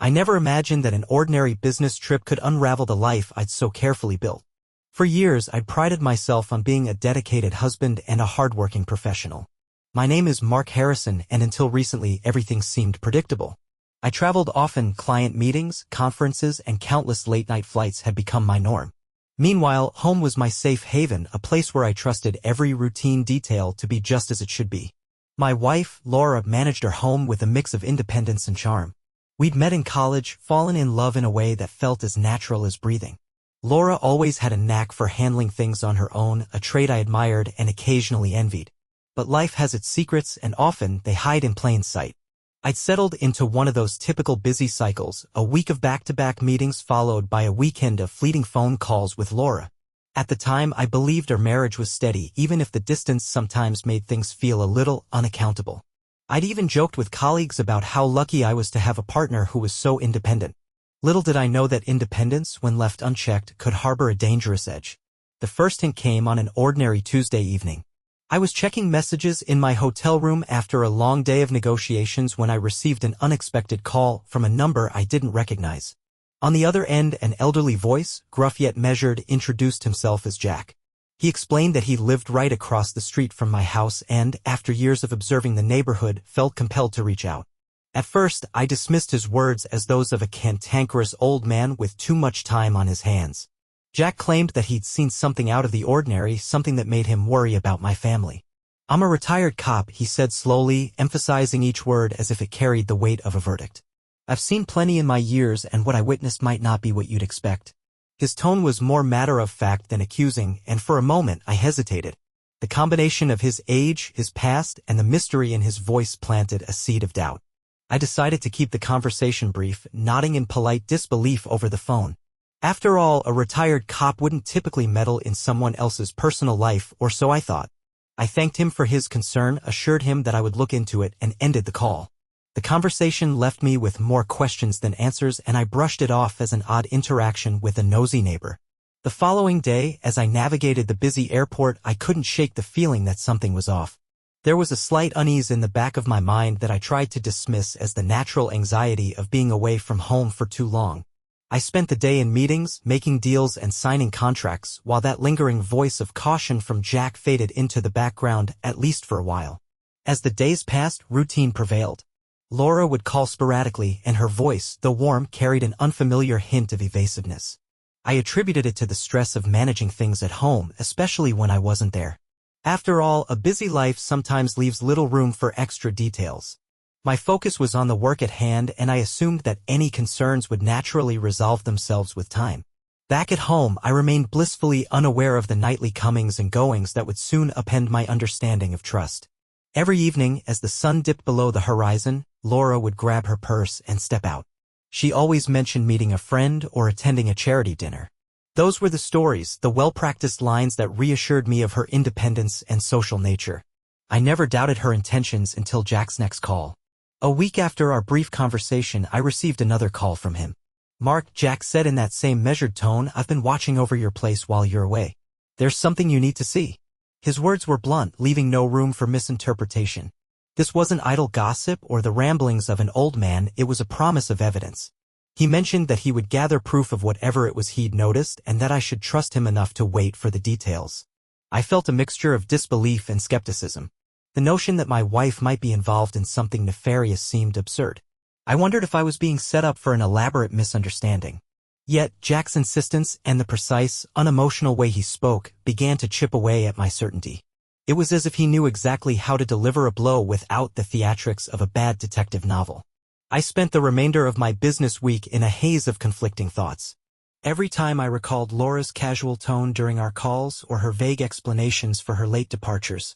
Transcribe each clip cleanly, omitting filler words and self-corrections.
I never imagined that an ordinary business trip could unravel the life I'd so carefully built. For years, I'd prided myself on being a dedicated husband and a hardworking professional. My name is Mark Harrison, and until recently, everything seemed predictable. I traveled often, client meetings, conferences, and countless late-night flights had become my norm. Meanwhile, home was my safe haven, a place where I trusted every routine detail to be just as it should be. My wife, Laura, managed our home with a mix of independence and charm. We'd met in college, fallen in love in a way that felt as natural as breathing. Laura always had a knack for handling things on her own, a trait I admired and occasionally envied. But life has its secrets, and often they hide in plain sight. I'd settled into one of those typical busy cycles, a week of back-to-back meetings followed by a weekend of fleeting phone calls with Laura. At the time, I believed our marriage was steady, even if the distance sometimes made things feel a little unaccountable. I'd even joked with colleagues about how lucky I was to have a partner who was so independent. Little did I know that independence, when left unchecked, could harbor a dangerous edge. The first hint came on an ordinary Tuesday evening. I was checking messages in my hotel room after a long day of negotiations when I received an unexpected call from a number I didn't recognize. On the other end, an elderly voice, gruff yet measured, introduced himself as Jack. He explained that he lived right across the street from my house and, after years of observing the neighborhood, felt compelled to reach out. At first, I dismissed his words as those of a cantankerous old man with too much time on his hands. Jack claimed that he'd seen something out of the ordinary, something that made him worry about my family. "I'm a retired cop," he said slowly, emphasizing each word as if it carried the weight of a verdict. "I've seen plenty in my years, and what I witnessed might not be what you'd expect." His tone was more matter-of-fact than accusing, and for a moment I hesitated. The combination of his age, his past, and the mystery in his voice planted a seed of doubt. I decided to keep the conversation brief, nodding in polite disbelief over the phone. After all, a retired cop wouldn't typically meddle in someone else's personal life, or so I thought. I thanked him for his concern, assured him that I would look into it, and ended the call. The conversation left me with more questions than answers, and I brushed it off as an odd interaction with a nosy neighbor. The following day, as I navigated the busy airport, I couldn't shake the feeling that something was off. There was a slight unease in the back of my mind that I tried to dismiss as the natural anxiety of being away from home for too long. I spent the day in meetings, making deals and signing contracts, while that lingering voice of caution from Jack faded into the background, at least for a while. As the days passed, routine prevailed. Laura would call sporadically, and her voice, though warm, carried an unfamiliar hint of evasiveness. I attributed it to the stress of managing things at home, especially when I wasn't there. After all, a busy life sometimes leaves little room for extra details. My focus was on the work at hand, and I assumed that any concerns would naturally resolve themselves with time. Back at home, I remained blissfully unaware of the nightly comings and goings that would soon upend my understanding of trust. Every evening, as the sun dipped below the horizon, Laura would grab her purse and step out. She always mentioned meeting a friend or attending a charity dinner. Those were the stories, the well-practiced lines that reassured me of her independence and social nature. I never doubted her intentions until Jack's next call. A week after our brief conversation, I received another call from him. "Mark," Jack said in that same measured tone, "I've been watching over your place while you're away. There's something you need to see." His words were blunt, leaving no room for misinterpretation. This wasn't idle gossip or the ramblings of an old man, it was a promise of evidence. He mentioned that he would gather proof of whatever it was he'd noticed and that I should trust him enough to wait for the details. I felt a mixture of disbelief and skepticism. The notion that my wife might be involved in something nefarious seemed absurd. I wondered if I was being set up for an elaborate misunderstanding. Yet, Jack's insistence and the precise, unemotional way he spoke began to chip away at my certainty. It was as if he knew exactly how to deliver a blow without the theatrics of a bad detective novel. I spent the remainder of my business week in a haze of conflicting thoughts. Every time I recalled Laura's casual tone during our calls or her vague explanations for her late departures,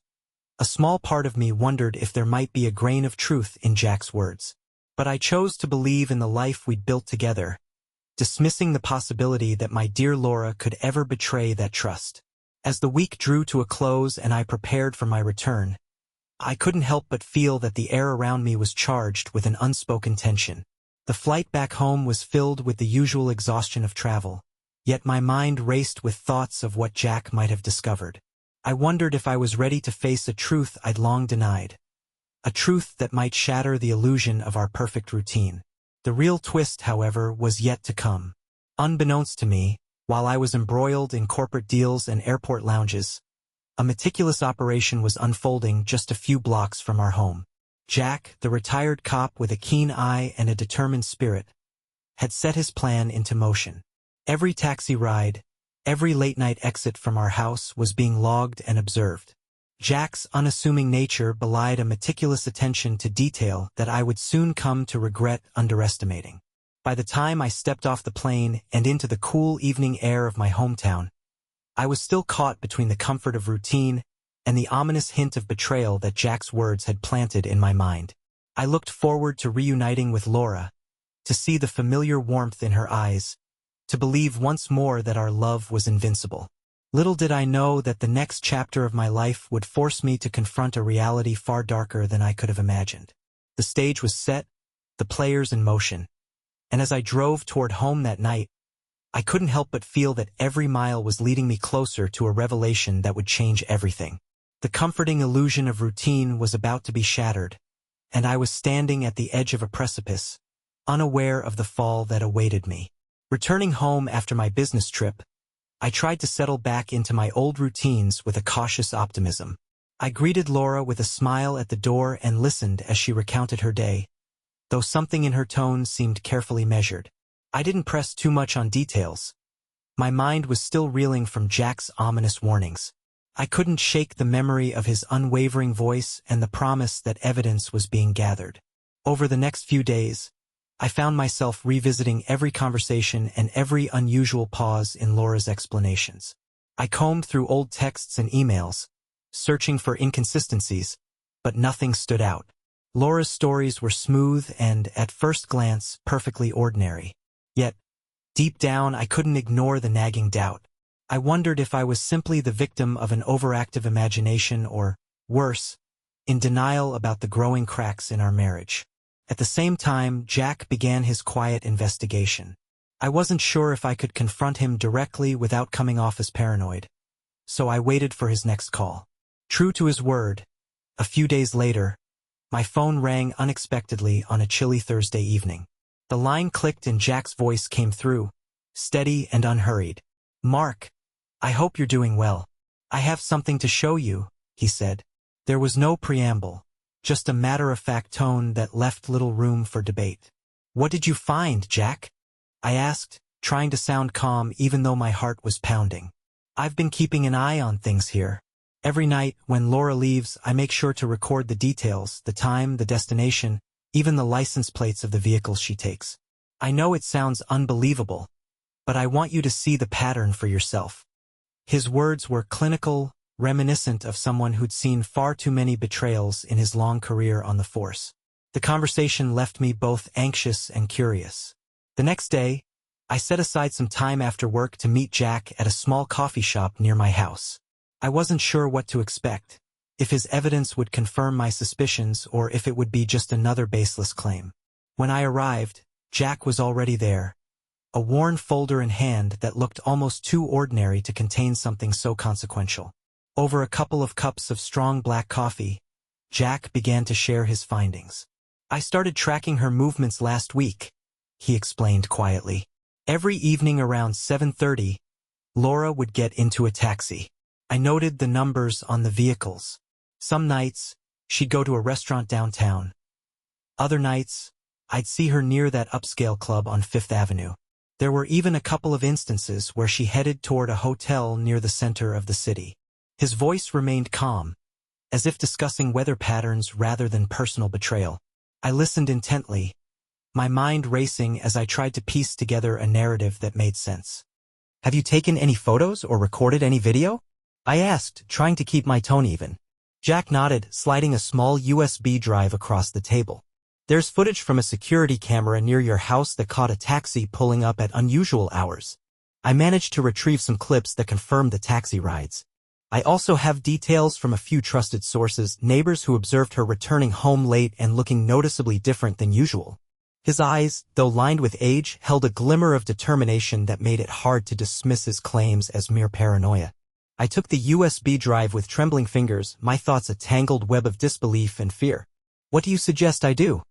a small part of me wondered if there might be a grain of truth in Jack's words. But I chose to believe in the life we'd built together, dismissing the possibility that my dear Laura could ever betray that trust. As the week drew to a close and I prepared for my return, I couldn't help but feel that the air around me was charged with an unspoken tension. The flight back home was filled with the usual exhaustion of travel, yet my mind raced with thoughts of what Jack might have discovered. I wondered if I was ready to face a truth I'd long denied, a truth that might shatter the illusion of our perfect routine. The real twist, however, was yet to come. Unbeknownst to me, while I was embroiled in corporate deals and airport lounges, a meticulous operation was unfolding just a few blocks from our home. Jack, the retired cop with a keen eye and a determined spirit, had set his plan into motion. Every taxi ride, every late-night exit from our house was being logged and observed. Jack's unassuming nature belied a meticulous attention to detail that I would soon come to regret underestimating. By the time I stepped off the plane and into the cool evening air of my hometown, I was still caught between the comfort of routine and the ominous hint of betrayal that Jack's words had planted in my mind. I looked forward to reuniting with Laura, to see the familiar warmth in her eyes, to believe once more that our love was invincible. Little did I know that the next chapter of my life would force me to confront a reality far darker than I could have imagined. The stage was set, the players in motion, and as I drove toward home that night, I couldn't help but feel that every mile was leading me closer to a revelation that would change everything. The comforting illusion of routine was about to be shattered, and I was standing at the edge of a precipice, unaware of the fall that awaited me. Returning home after my business trip, I tried to settle back into my old routines with a cautious optimism. I greeted Laura with a smile at the door and listened as she recounted her day, though something in her tone seemed carefully measured. I didn't press too much on details. My mind was still reeling from Jack's ominous warnings. I couldn't shake the memory of his unwavering voice and the promise that evidence was being gathered. Over the next few days, I found myself revisiting every conversation and every unusual pause in Laura's explanations. I combed through old texts and emails, searching for inconsistencies, but nothing stood out. Laura's stories were smooth and, at first glance, perfectly ordinary. Yet, deep down, I couldn't ignore the nagging doubt. I wondered if I was simply the victim of an overactive imagination or, worse, in denial about the growing cracks in our marriage. At the same time, Jack began his quiet investigation. I wasn't sure if I could confront him directly without coming off as paranoid, so I waited for his next call. True to his word, a few days later, my phone rang unexpectedly on a chilly Thursday evening. The line clicked and Jack's voice came through, steady and unhurried. "Mark, I hope you're doing well. I have something to show you," he said. There was no preamble, just a matter-of-fact tone that left little room for debate. "What did you find, Jack?" I asked, trying to sound calm even though my heart was pounding. "I've been keeping an eye on things here. Every night, when Laura leaves, I make sure to record the details, the time, the destination, even the license plates of the vehicles she takes. I know it sounds unbelievable, but I want you to see the pattern for yourself." His words were clinical, reminiscent of someone who'd seen far too many betrayals in his long career on the force. The conversation left me both anxious and curious. The next day, I set aside some time after work to meet Jack at a small coffee shop near my house. I wasn't sure what to expect, if his evidence would confirm my suspicions or if it would be just another baseless claim. When I arrived, Jack was already there, a worn folder in hand that looked almost too ordinary to contain something so consequential. Over a couple of cups of strong black coffee, Jack began to share his findings. "I started tracking her movements last week," he explained quietly. "Every evening around 7:30, Laura would get into a taxi. I noted the numbers on the vehicles. Some nights, she'd go to a restaurant downtown. Other nights, I'd see her near that upscale club on Fifth Avenue. There were even a couple of instances where she headed toward a hotel near the center of the city." His voice remained calm, as if discussing weather patterns rather than personal betrayal. I listened intently, my mind racing as I tried to piece together a narrative that made sense. "Have you taken any photos or recorded any video?" I asked, trying to keep my tone even. Jack nodded, sliding a small USB drive across the table. "There's footage from a security camera near your house that caught a taxi pulling up at unusual hours. I managed to retrieve some clips that confirmed the taxi rides. I also have details from a few trusted sources, neighbors who observed her returning home late and looking noticeably different than usual." His eyes, though lined with age, held a glimmer of determination that made it hard to dismiss his claims as mere paranoia. I took the USB drive with trembling fingers, my thoughts a tangled web of disbelief and fear. "What do you suggest I do?"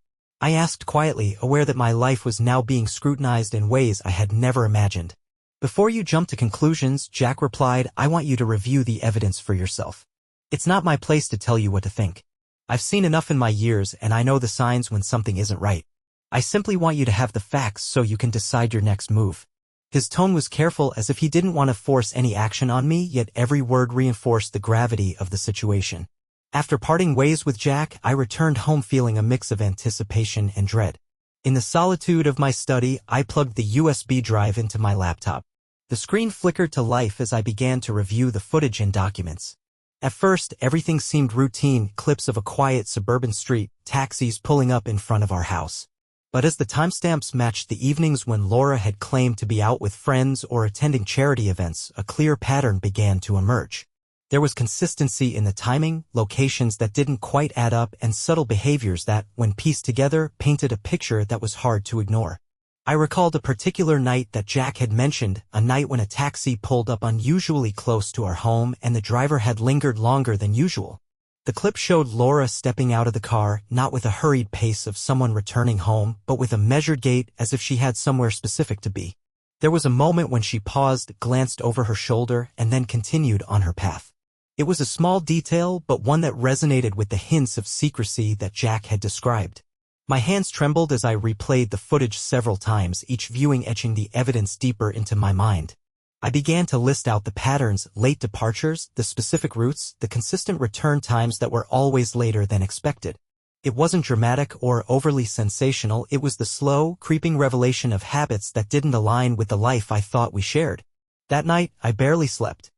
I asked quietly, aware that my life was now being scrutinized in ways I had never imagined. Before you jump to conclusions, Jack replied, I want you to review the evidence for yourself. It's not my place to tell you what to think. I've seen enough in my years and I know the signs when something isn't right. I simply want you to have the facts so you can decide your next move. His tone was careful, as if he didn't want to force any action on me, yet every word reinforced the gravity of the situation. After parting ways with Jack, I returned home feeling a mix of anticipation and dread. In the solitude of my study, I plugged the USB drive into my laptop. The screen flickered to life as I began to review the footage and documents. At first, everything seemed routine, clips of a quiet suburban street, taxis pulling up in front of our house. But as the timestamps matched the evenings when Laura had claimed to be out with friends or attending charity events, a clear pattern began to emerge. There was consistency in the timing, locations that didn't quite add up, and subtle behaviors that, when pieced together, painted a picture that was hard to ignore. I recalled a particular night that Jack had mentioned, a night when a taxi pulled up unusually close to our home and the driver had lingered longer than usual. The clip showed Laura stepping out of the car, not with a hurried pace of someone returning home, but with a measured gait, as if she had somewhere specific to be. There was a moment when she paused, glanced over her shoulder, and then continued on her path. It was a small detail, but one that resonated with the hints of secrecy that Jack had described. My hands trembled as I replayed the footage several times, each viewing etching the evidence deeper into my mind. I began to list out the patterns, late departures, the specific routes, the consistent return times that were always later than expected. It wasn't dramatic or overly sensational, it was the slow, creeping revelation of habits that didn't align with the life I thought we shared. That night, I barely slept.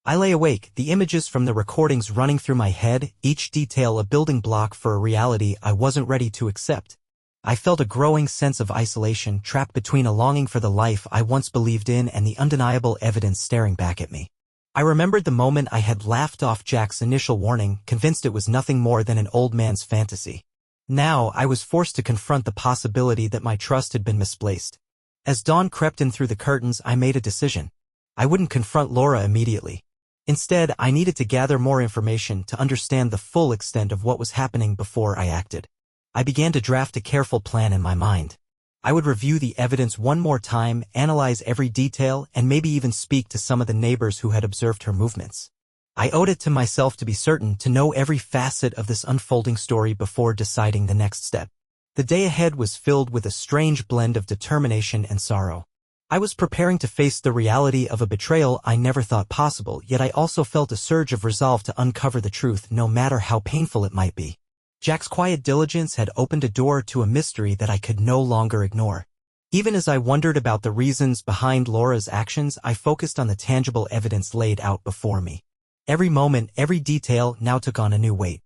I lay awake, the images from the recordings running through my head, each detail a building block for a reality I wasn't ready to accept. I felt a growing sense of isolation, trapped between a longing for the life I once believed in and the undeniable evidence staring back at me. I remembered the moment I had laughed off Jack's initial warning, convinced it was nothing more than an old man's fantasy. Now, I was forced to confront the possibility that my trust had been misplaced. As dawn crept in through the curtains, I made a decision. I wouldn't confront Laura immediately. Instead, I needed to gather more information to understand the full extent of what was happening before I acted. I began to draft a careful plan in my mind. I would review the evidence one more time, analyze every detail, and maybe even speak to some of the neighbors who had observed her movements. I owed it to myself to be certain, to know every facet of this unfolding story before deciding the next step. The day ahead was filled with a strange blend of determination and sorrow. I was preparing to face the reality of a betrayal I never thought possible, yet I also felt a surge of resolve to uncover the truth, no matter how painful it might be. Jack's quiet diligence had opened a door to a mystery that I could no longer ignore. Even as I wondered about the reasons behind Laura's actions, I focused on the tangible evidence laid out before me. Every moment, every detail now took on a new weight.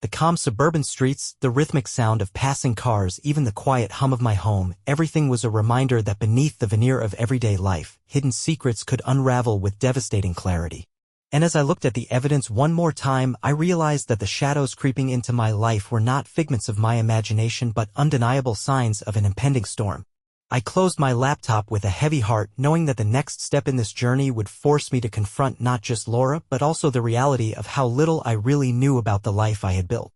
The calm suburban streets, the rhythmic sound of passing cars, even the quiet hum of my home, everything was a reminder that beneath the veneer of everyday life, hidden secrets could unravel with devastating clarity. And as I looked at the evidence one more time, I realized that the shadows creeping into my life were not figments of my imagination but undeniable signs of an impending storm. I closed my laptop with a heavy heart, knowing that the next step in this journey would force me to confront not just Laura, but also the reality of how little I really knew about the life I had built.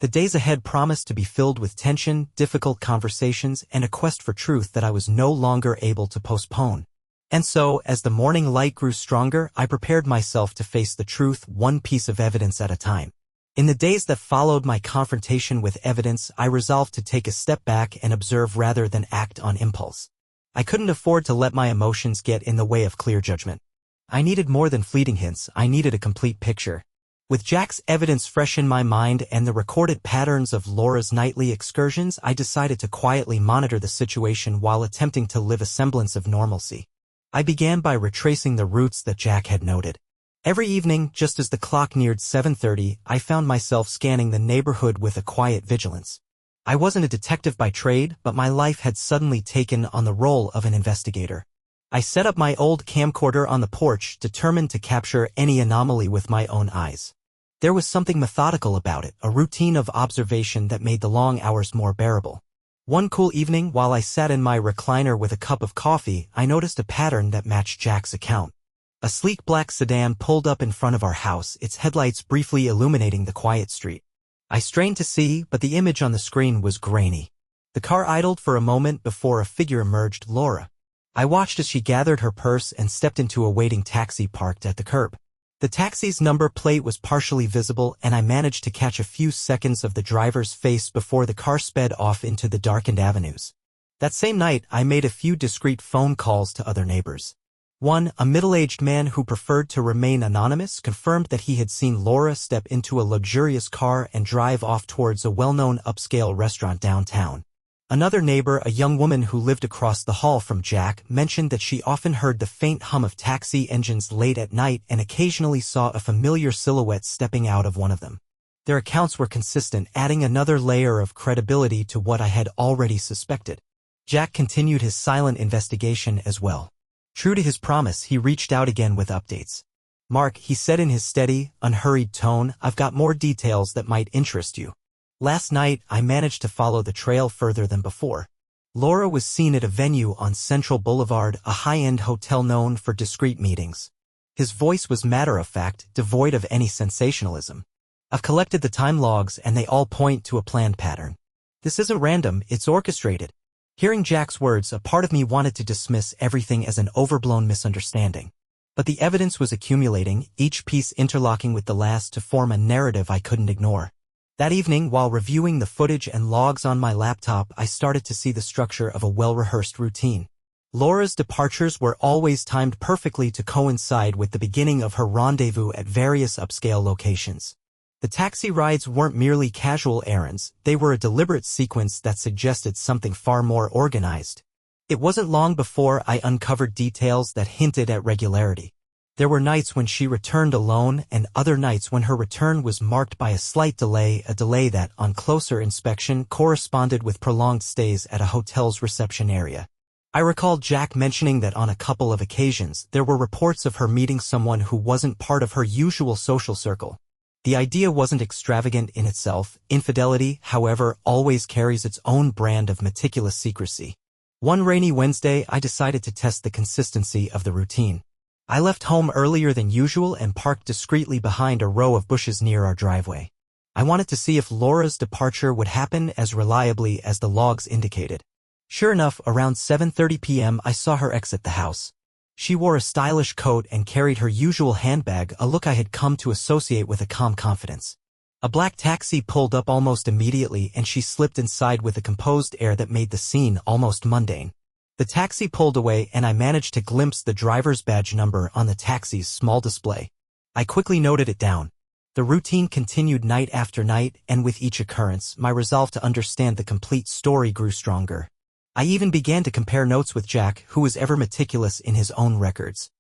The days ahead promised to be filled with tension, difficult conversations, and a quest for truth that I was no longer able to postpone. And so, as the morning light grew stronger, I prepared myself to face the truth, one piece of evidence at a time. In the days that followed my confrontation with evidence, I resolved to take a step back and observe rather than act on impulse. I couldn't afford to let my emotions get in the way of clear judgment. I needed more than fleeting hints, I needed a complete picture. With Jack's evidence fresh in my mind and the recorded patterns of Laura's nightly excursions, I decided to quietly monitor the situation while attempting to live a semblance of normalcy. I began by retracing the routes that Jack had noted. Every evening, just as the clock neared 7:30, I found myself scanning the neighborhood with a quiet vigilance. I wasn't a detective by trade, but my life had suddenly taken on the role of an investigator. I set up my old camcorder on the porch, determined to capture any anomaly with my own eyes. There was something methodical about it, a routine of observation that made the long hours more bearable. One cool evening, while I sat in my recliner with a cup of coffee, I noticed a pattern that matched Jack's account. A sleek black sedan pulled up in front of our house, its headlights briefly illuminating the quiet street. I strained to see, but the image on the screen was grainy. The car idled for a moment before a figure emerged, Laura. I watched as she gathered her purse and stepped into a waiting taxi parked at the curb. The taxi's number plate was partially visible, and I managed to catch a few seconds of the driver's face before the car sped off into the darkened avenues. That same night, I made a few discreet phone calls to other neighbors. One, a middle-aged man who preferred to remain anonymous, confirmed that he had seen Laura step into a luxurious car and drive off towards a well-known upscale restaurant downtown. Another neighbor, a young woman who lived across the hall from Jack, mentioned that she often heard the faint hum of taxi engines late at night and occasionally saw a familiar silhouette stepping out of one of them. Their accounts were consistent, adding another layer of credibility to what I had already suspected. Jack continued his silent investigation as well. True to his promise, he reached out again with updates. "Mark," he said in his steady, unhurried tone, "I've got more details that might interest you." Last night, I managed to follow the trail further than before. Laura was seen at a venue on Central Boulevard, a high-end hotel known for discreet meetings. His voice was matter-of-fact, devoid of any sensationalism. "I've collected the time logs, and they all point to a planned pattern. This isn't random, it's orchestrated." Hearing Jack's words, a part of me wanted to dismiss everything as an overblown misunderstanding. But the evidence was accumulating, each piece interlocking with the last to form a narrative I couldn't ignore. That evening, while reviewing the footage and logs on my laptop, I started to see the structure of a well-rehearsed routine. Laura's departures were always timed perfectly to coincide with the beginning of her rendezvous at various upscale locations. The taxi rides weren't merely casual errands, they were a deliberate sequence that suggested something far more organized. It wasn't long before I uncovered details that hinted at regularity. There were nights when she returned alone and other nights when her return was marked by a slight delay, a delay that, on closer inspection, corresponded with prolonged stays at a hotel's reception area. I recalled Jack mentioning that on a couple of occasions there were reports of her meeting someone who wasn't part of her usual social circle. The idea wasn't extravagant in itself. Infidelity, however, always carries its own brand of meticulous secrecy. One rainy Wednesday, I decided to test the consistency of the routine. I left home earlier than usual and parked discreetly behind a row of bushes near our driveway. I wanted to see if Laura's departure would happen as reliably as the logs indicated. Sure enough, around 7:30 p.m. I saw her exit the house. She wore a stylish coat and carried her usual handbag, a look I had come to associate with a calm confidence. A black taxi pulled up almost immediately and she slipped inside with a composed air that made the scene almost mundane. The taxi pulled away and I managed to glimpse the driver's badge number on the taxi's small display. I quickly noted it down. The routine continued night after night, and with each occurrence, my resolve to understand the complete story grew stronger. I even began to compare notes with Jack, who was ever meticulous in his own records.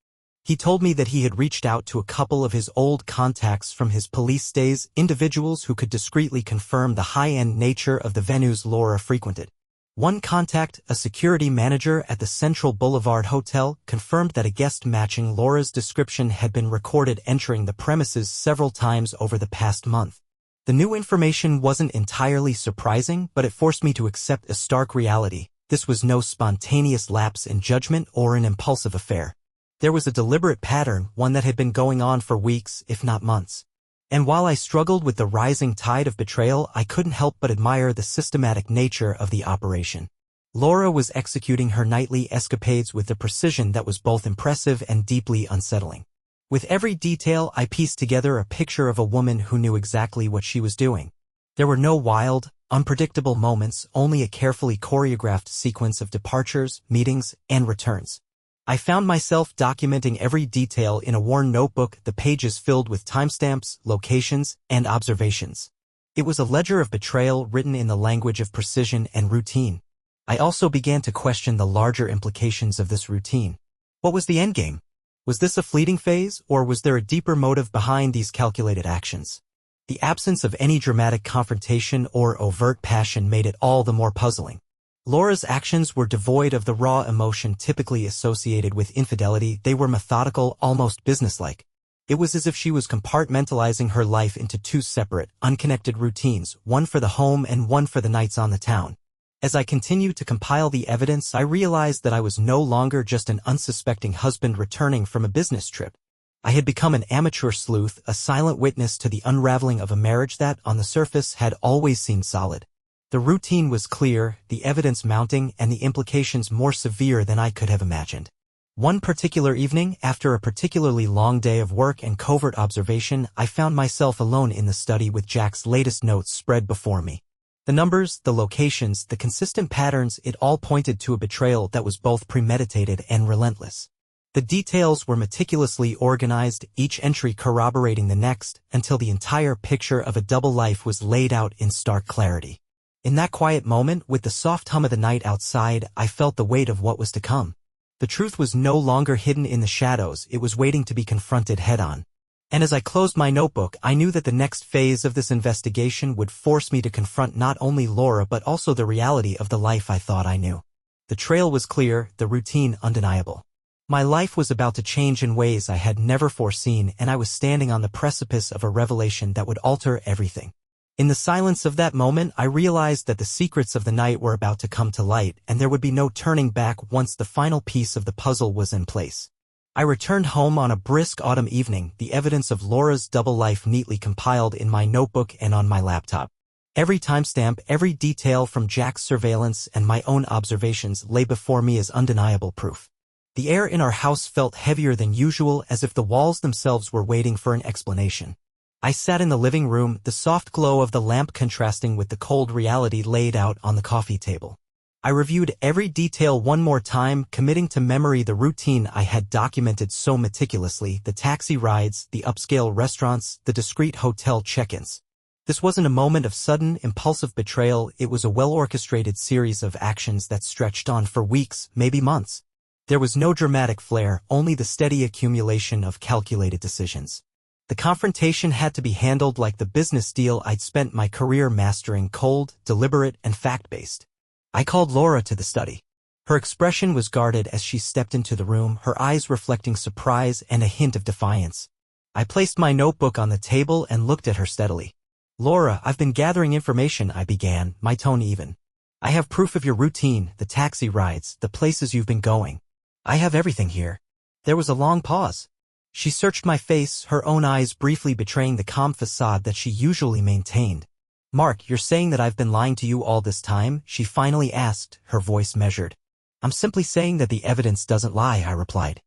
He told me that he had reached out to a couple of his old contacts from his police days, individuals who could discreetly confirm the high-end nature of the venues Laura frequented. One contact, a security manager at the Central Boulevard Hotel, confirmed that a guest matching Laura's description had been recorded entering the premises several times over the past month. The new information wasn't entirely surprising, but it forced me to accept a stark reality. This was no spontaneous lapse in judgment or an impulsive affair. There was a deliberate pattern, one that had been going on for weeks, if not months. And while I struggled with the rising tide of betrayal, I couldn't help but admire the systematic nature of the operation. Laura was executing her nightly escapades with a precision that was both impressive and deeply unsettling. With every detail, I pieced together a picture of a woman who knew exactly what she was doing. There were no wild, unpredictable moments, only a carefully choreographed sequence of departures, meetings, and returns. I found myself documenting every detail in a worn notebook, the pages filled with timestamps, locations, and observations. It was a ledger of betrayal written in the language of precision and routine. I also began to question the larger implications of this routine. What was the endgame? Was this a fleeting phase, or was there a deeper motive behind these calculated actions? The absence of any dramatic confrontation or overt passion made it all the more puzzling. Laura's actions were devoid of the raw emotion typically associated with infidelity. They were methodical, almost businesslike. It was as if she was compartmentalizing her life into two separate, unconnected routines, one for the home and one for the nights on the town. As I continued to compile the evidence, I realized that I was no longer just an unsuspecting husband returning from a business trip. I had become an amateur sleuth, a silent witness to the unraveling of a marriage that, on the surface, had always seemed solid. The routine was clear, the evidence mounting, and the implications more severe than I could have imagined. One particular evening, after a particularly long day of work and covert observation, I found myself alone in the study with Jack's latest notes spread before me. The numbers, the locations, the consistent patterns, it all pointed to a betrayal that was both premeditated and relentless. The details were meticulously organized, each entry corroborating the next, until the entire picture of a double life was laid out in stark clarity. In that quiet moment, with the soft hum of the night outside, I felt the weight of what was to come. The truth was no longer hidden in the shadows, it was waiting to be confronted head-on. And as I closed my notebook, I knew that the next phase of this investigation would force me to confront not only Laura but also the reality of the life I thought I knew. The trail was clear, the routine undeniable. My life was about to change in ways I had never foreseen, and I was standing on the precipice of a revelation that would alter everything. In the silence of that moment, I realized that the secrets of the night were about to come to light, and there would be no turning back once the final piece of the puzzle was in place. I returned home on a brisk autumn evening, the evidence of Laura's double life neatly compiled in my notebook and on my laptop. Every timestamp, every detail from Jack's surveillance and my own observations lay before me as undeniable proof. The air in our house felt heavier than usual, as if the walls themselves were waiting for an explanation. I sat in the living room, the soft glow of the lamp contrasting with the cold reality laid out on the coffee table. I reviewed every detail one more time, committing to memory the routine I had documented so meticulously, the taxi rides, the upscale restaurants, the discreet hotel check-ins. This wasn't a moment of sudden, impulsive betrayal, it was a well-orchestrated series of actions that stretched on for weeks, maybe months. There was no dramatic flair, only the steady accumulation of calculated decisions. The confrontation had to be handled like the business deal I'd spent my career mastering, cold, deliberate, and fact-based. I called Laura to the study. Her expression was guarded as she stepped into the room, her eyes reflecting surprise and a hint of defiance. I placed my notebook on the table and looked at her steadily. "Laura, I've been gathering information," I began, my tone even. "I have proof of your routine, the taxi rides, the places you've been going. I have everything here." There was a long pause. She searched my face, her own eyes briefly betraying the calm facade that she usually maintained. "Mark, you're saying that I've been lying to you all this time?" she finally asked, her voice measured. "I'm simply saying that the evidence doesn't lie," I replied.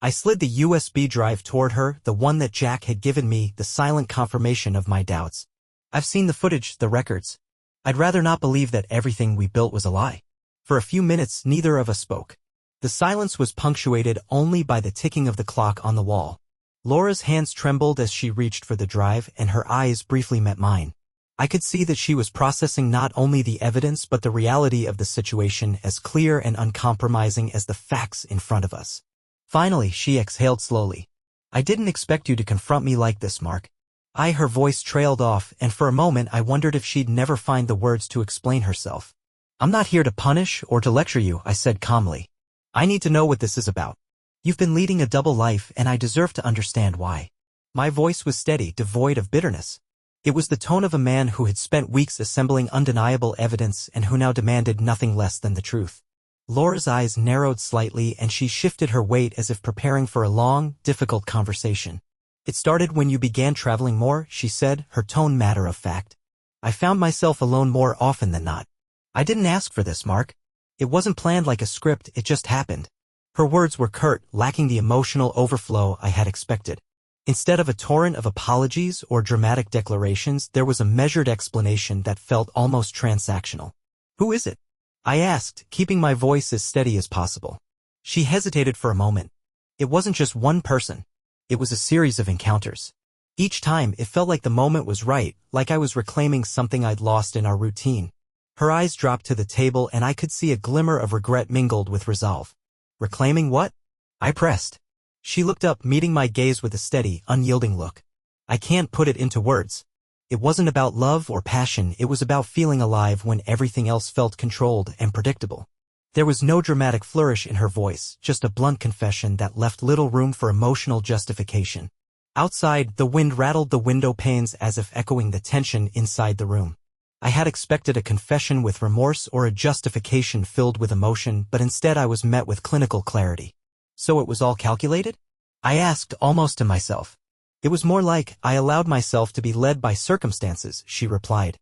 I slid the USB drive toward her, the one that Jack had given me, the silent confirmation of my doubts. "I've seen the footage, the records. I'd rather not believe that everything we built was a lie." For a few minutes, neither of us spoke. The silence was punctuated only by the ticking of the clock on the wall. Laura's hands trembled as she reached for the drive, and her eyes briefly met mine. I could see that she was processing not only the evidence but the reality of the situation, as clear and uncompromising as the facts in front of us. Finally, she exhaled slowly. "I didn't expect you to confront me like this, Mark." Her voice trailed off, and for a moment I wondered if she'd never find the words to explain herself. "I'm not here to punish or to lecture you," I said calmly. "I need to know what this is about. You've been leading a double life, and I deserve to understand why." My voice was steady, devoid of bitterness. It was the tone of a man who had spent weeks assembling undeniable evidence and who now demanded nothing less than the truth. Laura's eyes narrowed slightly, and she shifted her weight as if preparing for a long, difficult conversation. "It started when you began traveling more," she said, her tone matter of fact. "I found myself alone more often than not. I didn't ask for this, Mark. It wasn't planned like a script, it just happened." Her words were curt, lacking the emotional overflow I had expected. Instead of a torrent of apologies or dramatic declarations, there was a measured explanation that felt almost transactional. "Who is it?" I asked, keeping my voice as steady as possible. She hesitated for a moment. "It wasn't just one person. It was a series of encounters. Each time, it felt like the moment was right, like I was reclaiming something I'd lost in our routine." Her eyes dropped to the table, and I could see a glimmer of regret mingled with resolve. "Reclaiming what?" I pressed. She looked up, meeting my gaze with a steady, unyielding look. "I can't put it into words. It wasn't about love or passion, it was about feeling alive when everything else felt controlled and predictable." There was no dramatic flourish in her voice, just a blunt confession that left little room for emotional justification. Outside, the wind rattled the window panes as if echoing the tension inside the room. I had expected a confession with remorse or a justification filled with emotion, but instead I was met with clinical clarity. "So it was all calculated?" I asked, almost to myself. "It was more like I allowed myself to be led by circumstances," she replied.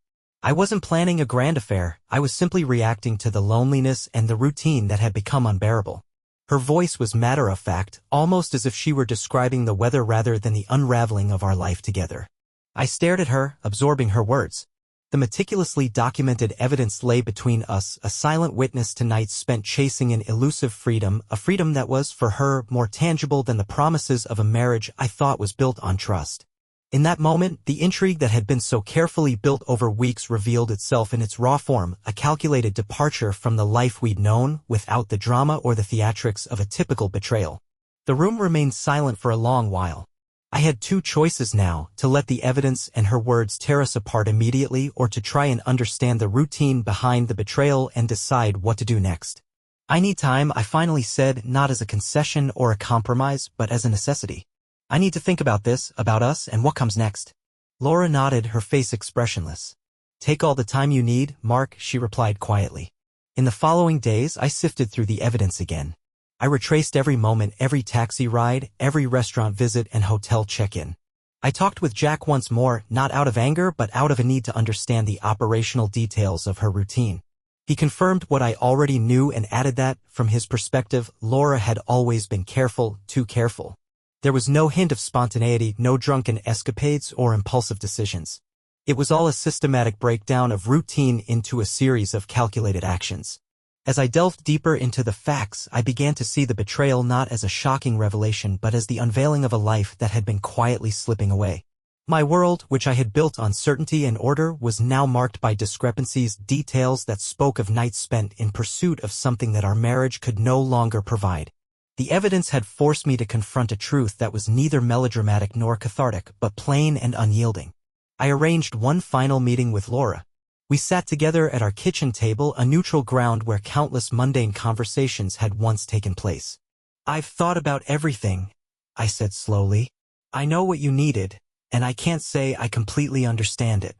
I wasn't planning a grand affair, I was simply reacting to the loneliness and the routine that had become unbearable. Her voice was matter-of-fact, almost as if she were describing the weather rather than the unraveling of our life together. I stared at her, absorbing her words. The meticulously documented evidence lay between us, a silent witness to nights spent chasing an elusive freedom, a freedom that was, for her, more tangible than the promises of a marriage I thought was built on trust. In that moment, the intrigue that had been so carefully built over weeks revealed itself in its raw form, a calculated departure from the life we'd known, without the drama or the theatrics of a typical betrayal. The room remained silent for a long while. I had two choices now, to let the evidence and her words tear us apart immediately or to try and understand the routine behind the betrayal and decide what to do next. I need time, I finally said, not as a concession or a compromise, but as a necessity. I need to think about this, about us, and what comes next. Laura nodded, her face expressionless. Take all the time you need, Mark, she replied quietly. In the following days, I sifted through the evidence again. I retraced every moment, every taxi ride, every restaurant visit and hotel check-in. I talked with Jack once more, not out of anger but out of a need to understand the operational details of her routine. He confirmed what I already knew and added that, from his perspective, Laura had always been careful, too careful. There was no hint of spontaneity, no drunken escapades or impulsive decisions. It was all a systematic breakdown of routine into a series of calculated actions. As I delved deeper into the facts, I began to see the betrayal not as a shocking revelation but as the unveiling of a life that had been quietly slipping away. My world, which I had built on certainty and order, was now marked by discrepancies, details that spoke of nights spent in pursuit of something that our marriage could no longer provide. The evidence had forced me to confront a truth that was neither melodramatic nor cathartic, but plain and unyielding. I arranged one final meeting with Laura. We sat together at our kitchen table, a neutral ground where countless mundane conversations had once taken place. I've thought about everything, I said slowly. I know what you needed, and I can't say I completely understand it.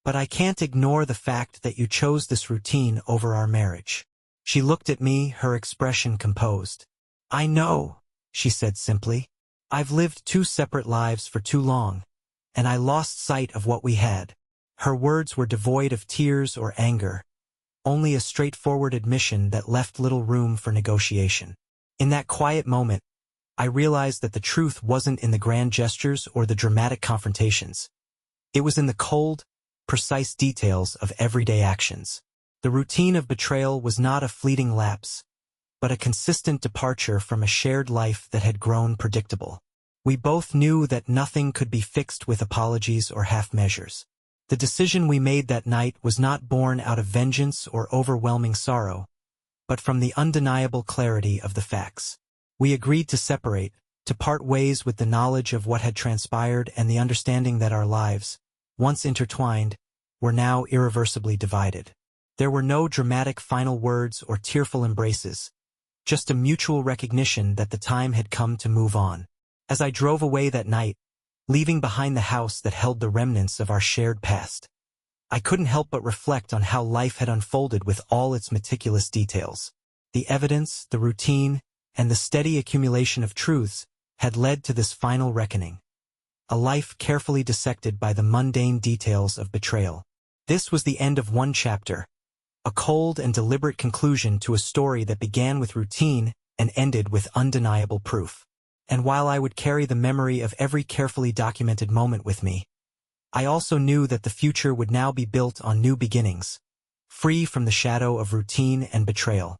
But I can't ignore the fact that you chose this routine over our marriage. She looked at me, her expression composed. I know, she said simply. I've lived two separate lives for too long, and I lost sight of what we had. Her words were devoid of tears or anger, only a straightforward admission that left little room for negotiation. In that quiet moment, I realized that the truth wasn't in the grand gestures or the dramatic confrontations. It was in the cold, precise details of everyday actions. The routine of betrayal was not a fleeting lapse, but a consistent departure from a shared life that had grown predictable. We both knew that nothing could be fixed with apologies or half measures. The decision we made that night was not born out of vengeance or overwhelming sorrow, but from the undeniable clarity of the facts. We agreed to separate, to part ways with the knowledge of what had transpired and the understanding that our lives, once intertwined, were now irreversibly divided. There were no dramatic final words or tearful embraces, just a mutual recognition that the time had come to move on. As I drove away that night, leaving behind the house that held the remnants of our shared past, I couldn't help but reflect on how life had unfolded with all its meticulous details. The evidence, the routine, and the steady accumulation of truths had led to this final reckoning. A life carefully dissected by the mundane details of betrayal. This was the end of one chapter, a cold and deliberate conclusion to a story that began with routine and ended with undeniable proof. And while I would carry the memory of every carefully documented moment with me, I also knew that the future would now be built on new beginnings, free from the shadow of routine and betrayal.